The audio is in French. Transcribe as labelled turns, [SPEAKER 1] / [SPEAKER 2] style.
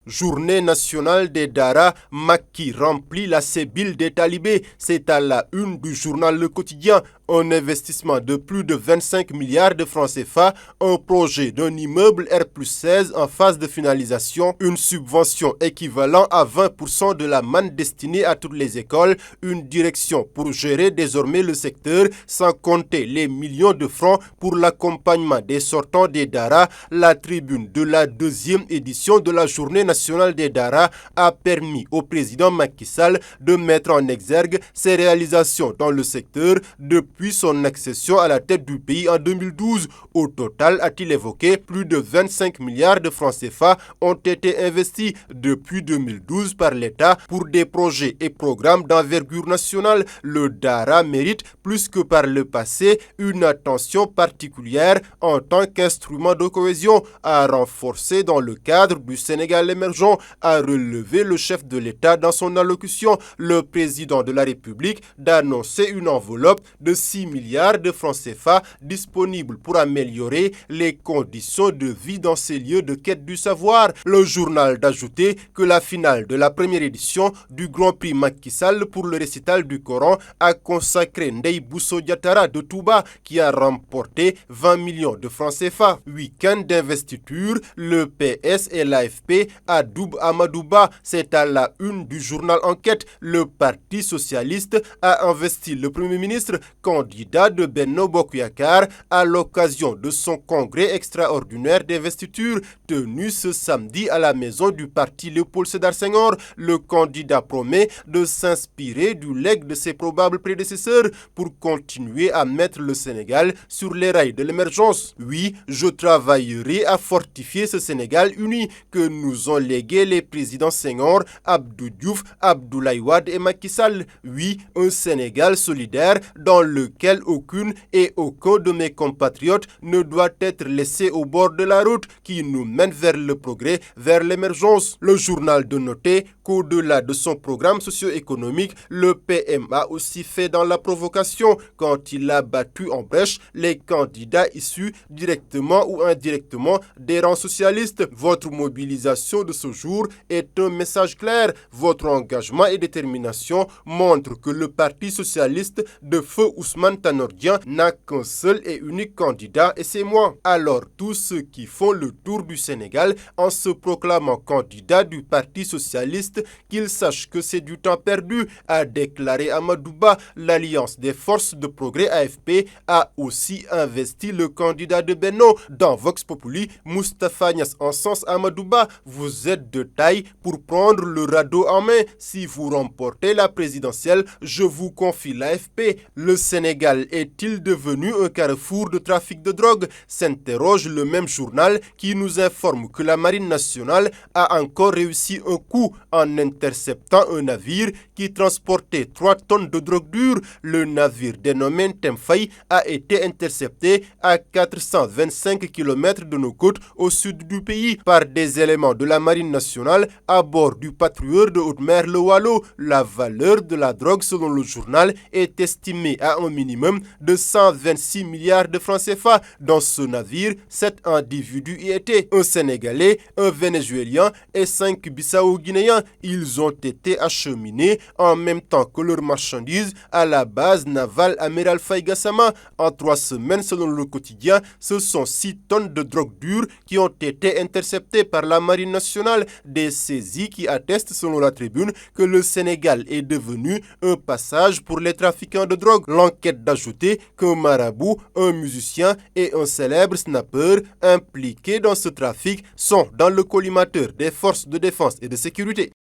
[SPEAKER 1] Journée nationale des Dara, Macky remplit la sébile des talibés. C'est à la une du journal Le Quotidien. Un investissement de plus de 25 milliards de francs CFA, un projet d'un immeuble R+16 en phase de finalisation, une subvention équivalent à 20% de la manne destinée à toutes les écoles, une direction pour gérer désormais le secteur, sans compter les millions de francs pour l'accompagnement des sortants des Dara. La tribune de la deuxième édition de la Journée nationale des Dara a permis au président Macky Sall de mettre en exergue ses réalisations dans le secteur depuis son accession à la tête du pays en 2012. Au total, a-t-il évoqué, plus de 25 milliards de francs CFA ont été investis depuis 2012 par l'État pour des projets et programmes d'envergure nationale. Le Dara mérite, plus que par le passé, une attention particulière en tant qu'instrument de cohésion, à renforcer dans le cadre du Sénégal émergent, a relevé le chef de l'État dans son allocution. Le président de la République d'annoncer une enveloppe de 6 milliards de francs CFA disponibles pour améliorer les conditions de vie dans ces lieux de quête du savoir. Le journal d'ajouter que la finale de la première édition du Grand Prix Macky Sall pour le récital du Coran a consacré Ndeye Bousso Diatara de Touba qui a remporté 20 millions de francs CFA. Week-end d'investiture, le PS et l'AFP adoubent Amadouba. C'est à la une du journal Enquête. Le Parti socialiste a investi le Premier ministre candidat de Benno Bokk Yakaar à l'occasion de son congrès extraordinaire d'investiture tenu ce samedi à la maison du parti Léopold Sédar Senghor. Le candidat promet de s'inspirer du legs de ses probables prédécesseurs pour continuer à mettre le Sénégal sur les rails de l'émergence. Oui, je travaillerai à fortifier ce Sénégal uni que nous ont légué les présidents Senghor, Abdou Diouf, Abdoulaye Wade et Macky Sall. Oui, un Sénégal solidaire dans lequel aucune et aucun de mes compatriotes ne doit être laissé au bord de la route qui nous mène vers le progrès, vers l'émergence. Le journal de noter qu'au-delà de son programme socio-économique, le PM a aussi fait dans la provocation quand il a battu en brèche les candidats issus directement ou indirectement des rangs socialistes. Votre mobilisation de ce jour est un message clair. Votre engagement et détermination montrent que le Parti socialiste de feu Ousmane Tanor Dieng n'a qu'un seul et unique candidat et c'est moi. Alors tous ceux qui font le tour du Sénégal en se proclamant candidat du Parti socialiste, qu'ils sachent que c'est du temps perdu, a déclaré Amadouba. L'Alliance des forces de progrès AFP a aussi investi le candidat de Benno. Dans Vox Populi, Moustapha Niasse encense Amadouba. Vous êtes de taille pour prendre le radeau en main. Si vous remportez la présidentielle, je vous confie l'AFP. Le Sénégal est-il devenu un carrefour de trafic de drogue? S'interroge le même journal qui nous informe que la Marine nationale a encore réussi un coup en interceptant un navire qui transportait 3 tonnes de drogue dure. Le navire dénommé Temfay a été intercepté à 425 km de nos côtes au sud du pays par des éléments de la Marine nationale à bord du patrouilleur de haute mer le Wallo. La valeur de la drogue selon le journal est estimée à un minimum de 126 milliards de francs CFA. Dans ce navire, 7 individus y étaient, un Sénégalais, un Vénézuélien et 5 Bissau-Guinéens. Ils ont été acheminés en même temps que leurs marchandises à la base navale Amiral Faye Gassama. En 3 semaines, selon le quotidien, ce sont 6 tonnes de drogue dure qui ont été interceptées par la Marine nationale. Des saisies qui attestent, selon la tribune, que le Sénégal est devenu un passage pour les trafiquants de drogue. L'enquête d'ajouter qu'un marabout, un musicien et un célèbre snapper impliqués dans ce trafic sont dans le collimateur des forces de défense et de sécurité.